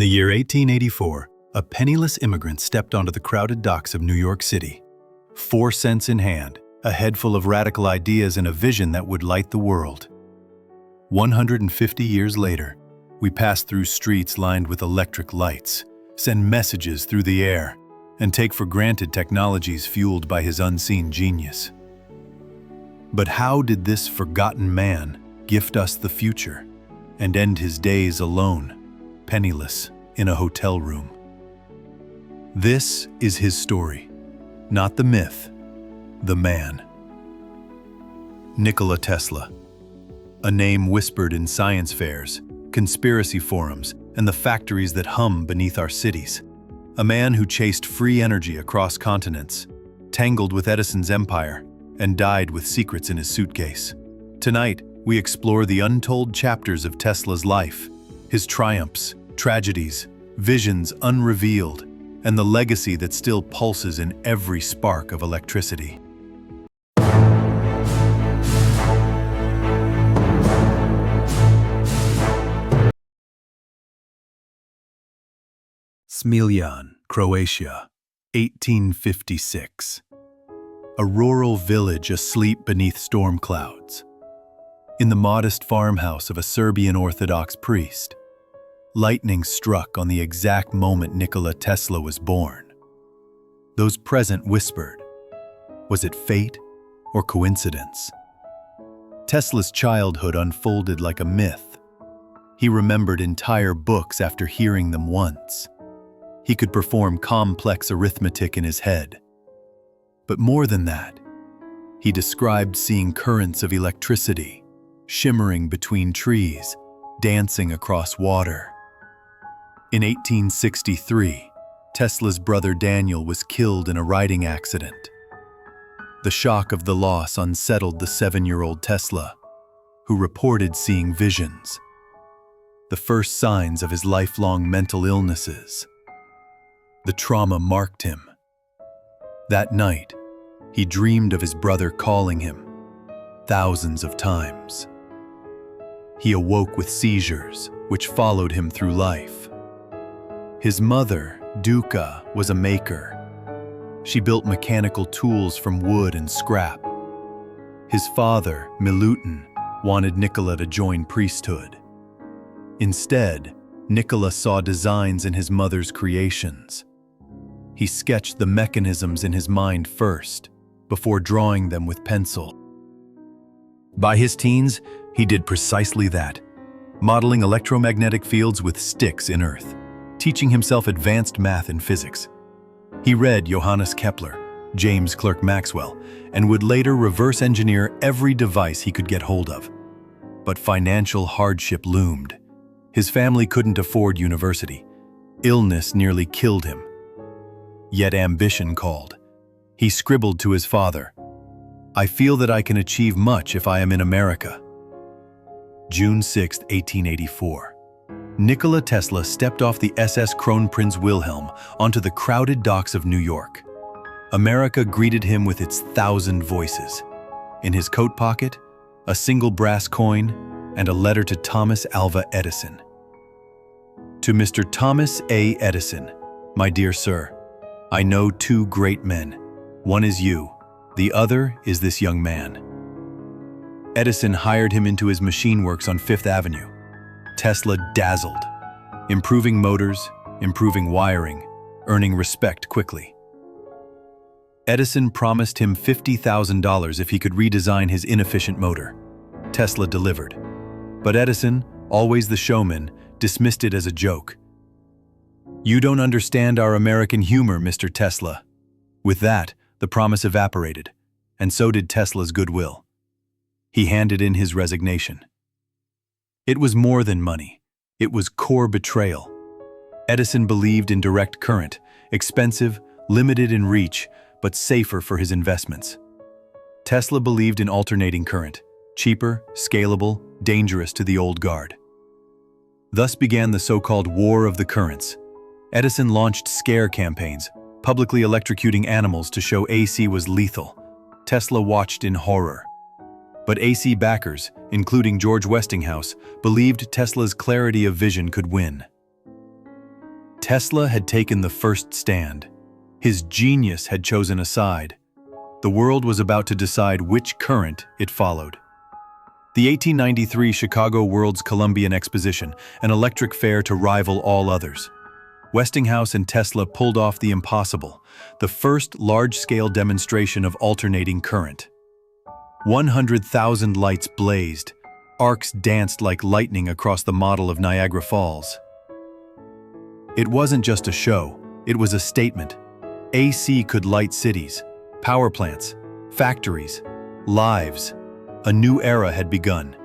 the year 1884, a penniless immigrant stepped onto the crowded docks of New York City. 4 cents in hand, a head full of radical ideas and a vision that would light the world. 150 years later, we pass through streets lined with electric lights, send messages through the air, and take for granted technologies fueled by his unseen genius. But how did this forgotten man gift us the future and end his days alone, penniless, in a hotel room? This is his story, not the myth, the man. Nikola Tesla, a name whispered in science fairs, conspiracy forums, and the factories that hum beneath our cities. A man who chased free energy across continents, tangled with Edison's empire, and died with secrets in his suitcase. Tonight, we explore the untold chapters of Tesla's life, his triumphs, tragedies, visions unrevealed, and the legacy that still pulses in every spark of electricity. Smiljan, Croatia, 1856. A rural village asleep beneath storm clouds. In the modest farmhouse of a Serbian Orthodox priest, lightning struck on the exact moment Nikola Tesla was born. Those present whispered, was it fate or coincidence? Tesla's childhood unfolded like a myth. He remembered entire books after hearing them once. He could perform complex arithmetic in his head. But more than that, he described seeing currents of electricity, shimmering between trees, dancing across water. In 1863, Tesla's brother Daniel was killed in a riding accident. The shock of the loss unsettled the 7-year-old Tesla, who reported seeing visions, the first signs of his lifelong mental illnesses. The trauma marked him. That night, he dreamed of his brother calling him, thousands of times. He awoke with seizures, which followed him through life. His mother, Duka, was a maker. She built mechanical tools from wood and scrap. His father, Milutin, wanted Nikola to join priesthood. Instead, Nikola saw designs in his mother's creations. He sketched the mechanisms in his mind first, before drawing them with pencil. By his teens, he did precisely that, modeling electromagnetic fields with sticks in earth, teaching himself advanced math and physics. He read Johannes Kepler, James Clerk Maxwell, and would later reverse engineer every device he could get hold of. But financial hardship loomed. His family couldn't afford university. Illness nearly killed him. Yet ambition called. He scribbled to his father, "I feel that I can achieve much if I am in America." June 6, 1884. Nikola Tesla stepped off the SS Kronprinz Wilhelm onto the crowded docks of New York. America greeted him with its 1,000 voices. In his coat pocket, a single brass coin and a letter to Thomas Alva Edison. To Mr. Thomas A. Edison, my dear sir, I know 2 great men. One is you, the other is this young man. Edison hired him into his machine works on 5th Avenue. Tesla dazzled, improving motors, improving wiring, earning respect quickly. Edison promised him $50,000 if he could redesign his inefficient motor. Tesla delivered. But Edison, always the showman, dismissed it as a joke. "You don't understand our American humor, Mr. Tesla." With that, the promise evaporated, and so did Tesla's goodwill. He handed in his resignation. It was more than money. It was core betrayal. Edison believed in direct current, expensive, limited in reach, but safer for his investments. Tesla believed in alternating current, cheaper, scalable, dangerous to the old guard. Thus began the so-called War of the Currents. Edison launched scare campaigns, publicly electrocuting animals to show AC was lethal. Tesla watched in horror. But AC backers, including George Westinghouse, believed Tesla's clarity of vision could win. Tesla had taken the first stand. His genius had chosen a side. The world was about to decide which current it followed. The 1893 Chicago World's Columbian Exposition, an electric fair to rival all others. Westinghouse and Tesla pulled off the impossible, the first large-scale demonstration of alternating current. 100,000 lights blazed. Arcs danced like lightning across the model of Niagara Falls. It wasn't just a show, it was a statement. AC could light cities, power plants, factories, lives. A new era had begun.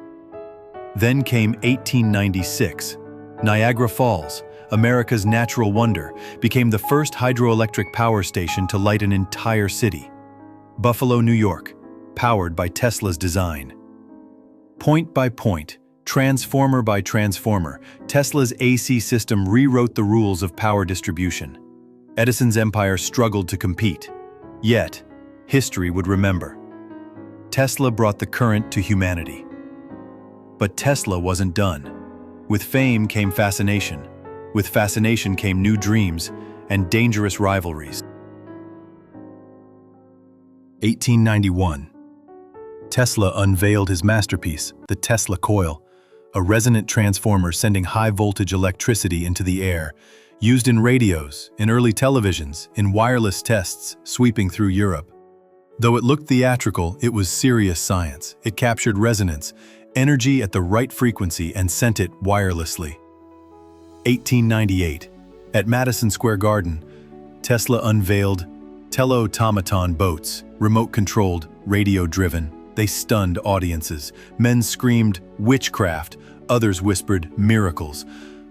Then came 1896. Niagara Falls, America's natural wonder, became the first hydroelectric power station to light an entire city. Buffalo, New York, powered by Tesla's design. Point by point, transformer by transformer, Tesla's AC system rewrote the rules of power distribution. Edison's empire struggled to compete. Yet, history would remember. Tesla brought the current to humanity. But Tesla wasn't done. With fame came fascination. With fascination came new dreams and dangerous rivalries. 1891. Tesla unveiled his masterpiece, the Tesla Coil, a resonant transformer sending high-voltage electricity into the air, used in radios, in early televisions, in wireless tests sweeping through Europe. Though it looked theatrical, it was serious science. It captured resonance, energy at the right frequency, and sent it wirelessly. 1898. At Madison Square Garden, Tesla unveiled teleautomaton boats, remote-controlled, radio-driven. They stunned audiences. Men screamed, "Witchcraft!" Others whispered, "Miracles!"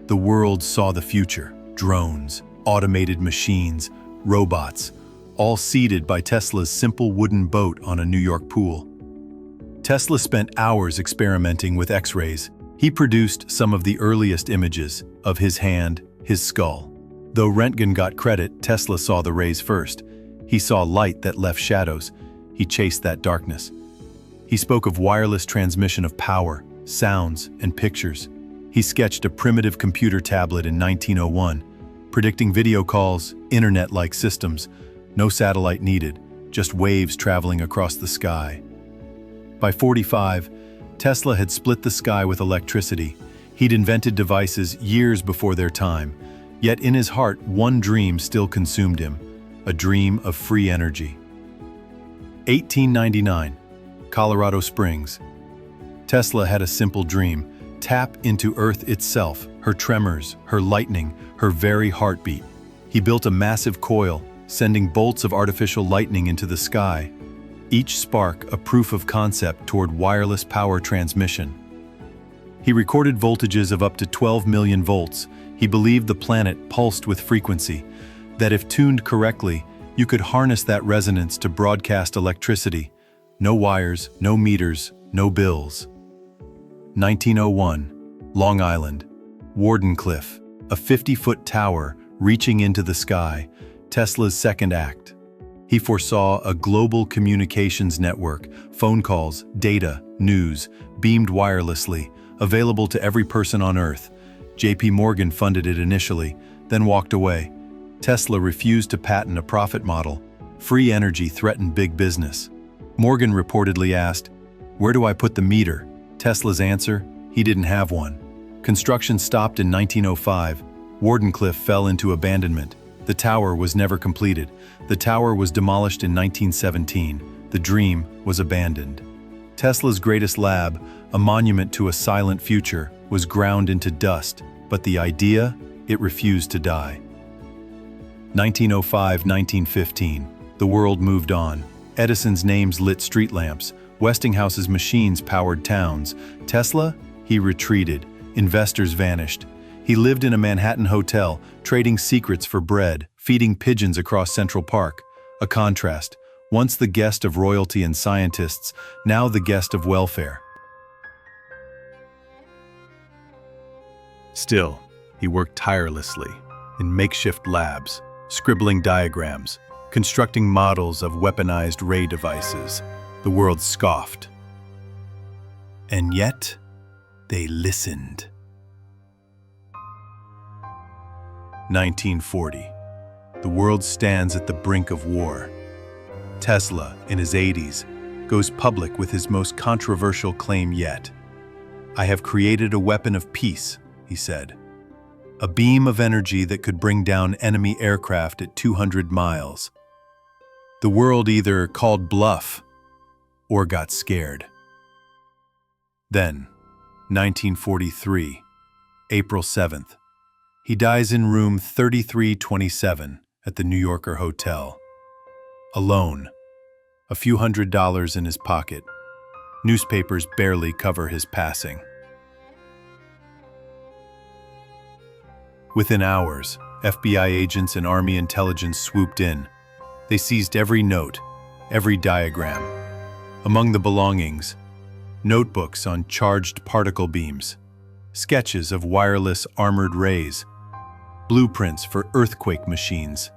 The world saw the future. Drones, automated machines, robots, all seeded by Tesla's simple wooden boat on a New York pool. Tesla spent hours experimenting with X-rays. He produced some of the earliest images of his hand, his skull. Though Röntgen got credit, Tesla saw the rays first. He saw light that left shadows. He chased that darkness. He spoke of wireless transmission of power, sounds, and pictures. He sketched a primitive computer tablet in 1901, predicting video calls, internet-like systems. No satellite needed, just waves traveling across the sky. By 45, Tesla had split the sky with electricity. He'd invented devices years before their time, yet in his heart, one dream still consumed him, a dream of free energy. 1899, Colorado Springs. Tesla had a simple dream: tap into Earth itself, her tremors, her lightning, her very heartbeat. He built a massive coil, sending bolts of artificial lightning into the sky, each spark a proof of concept toward wireless power transmission. He recorded voltages of up to 12 million volts. He believed the planet pulsed with frequency, that if tuned correctly, you could harness that resonance to broadcast electricity. No wires, no meters, no bills. 1901, Long Island, Wardenclyffe, a 50-foot tower reaching into the sky, Tesla's second act. He foresaw a global communications network, phone calls, data, news, beamed wirelessly, available to every person on Earth. J.P. Morgan funded it initially, then walked away. Tesla refused to patent a profit model. Free energy threatened big business. Morgan reportedly asked, "Where do I put the meter?" Tesla's answer, he didn't have one. Construction stopped in 1905. Wardenclyffe fell into abandonment. The tower was never completed. The tower was demolished in 1917. The dream was abandoned. Tesla's greatest lab, a monument to a silent future, was ground into dust, but the idea, it refused to die. 1905-1915, the world moved on. Edison's names lit street lamps. Westinghouse's machines powered towns. Tesla, he retreated. Investors vanished. He lived in a Manhattan hotel, trading secrets for bread, feeding pigeons across Central Park. A contrast. Once the guest of royalty and scientists, now the guest of welfare. Still, he worked tirelessly in makeshift labs, scribbling diagrams, constructing models of weaponized ray devices. The world scoffed. And yet, they listened. 1940. The world stands at the brink of war. Tesla, in his 80s, goes public with his most controversial claim yet. "I have created a weapon of peace," he said. "A beam of energy that could bring down enemy aircraft at 200 miles. The world either called bluff or got scared. Then, 1943, April 7th, he dies in room 3327 at the New Yorker Hotel. Alone, a few $100s in his pocket. Newspapers barely cover his passing. Within hours, FBI agents and Army intelligence swooped in. They seized every note, every diagram. Among the belongings, notebooks on charged particle beams, sketches of wireless armored rays, blueprints for earthquake machines.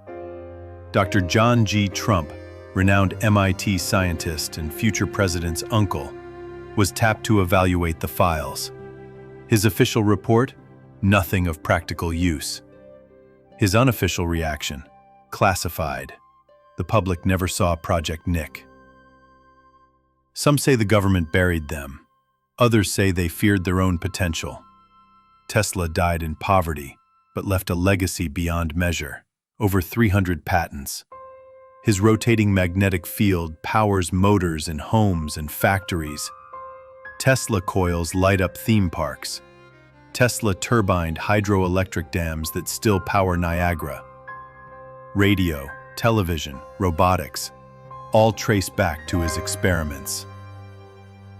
Dr. John G. Trump, renowned MIT scientist and future president's uncle, was tapped to evaluate the files. His official report? Nothing of practical use. His unofficial reaction? Classified. The public never saw Project Nick. Some say the government buried them. Others say they feared their own potential. Tesla died in poverty, but left a legacy beyond measure. Over 300 patents. His rotating magnetic field powers motors in homes and factories. Tesla coils light up theme parks. Tesla turbined hydroelectric dams that still power Niagara. Radio, television, robotics, all trace back to his experiments.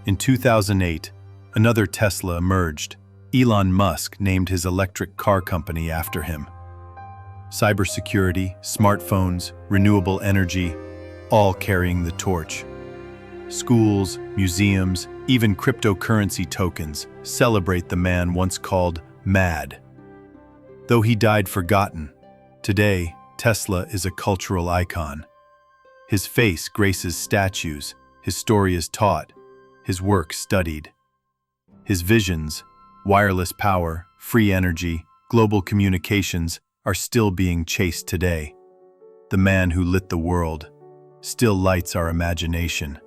In 2008, another Tesla emerged. Elon Musk named his electric car company after him. Cybersecurity, smartphones, renewable energy, all carrying the torch. Schools, museums, even cryptocurrency tokens celebrate the man once called mad. Though he died forgotten, today Tesla is a cultural icon. His face graces statues, his story is taught, his work studied. His visions, wireless power, free energy, global communications, are still being chased today. The man who lit the world still lights our imagination.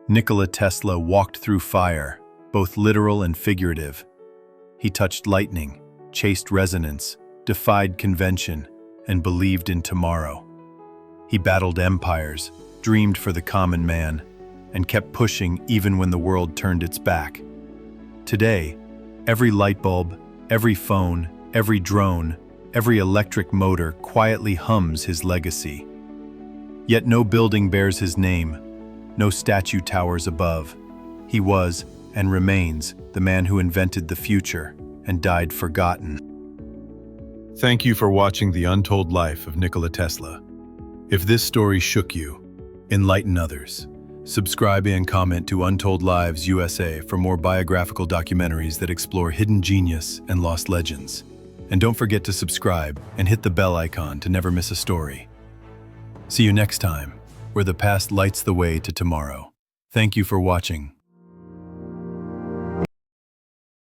Nikola Tesla walked through fire, both literal and figurative. He touched lightning, chased resonance, defied convention, and believed in tomorrow. He battled empires, dreamed for the common man, and kept pushing even when the world turned its back. Today, every light bulb, every phone, every drone, every electric motor quietly hums his legacy. Yet no building bears his name, no statue towers above. He was, and remains, the man who invented the future and died forgotten. Thank you for watching The Untold Life of Nikola Tesla. If this story shook you, enlighten others. Subscribe and comment to Untold Lives USA for more biographical documentaries that explore hidden genius and lost legends. And don't forget to subscribe and hit the bell icon to never miss a story. See you next time, where the past lights the way to tomorrow. Thank you for watching.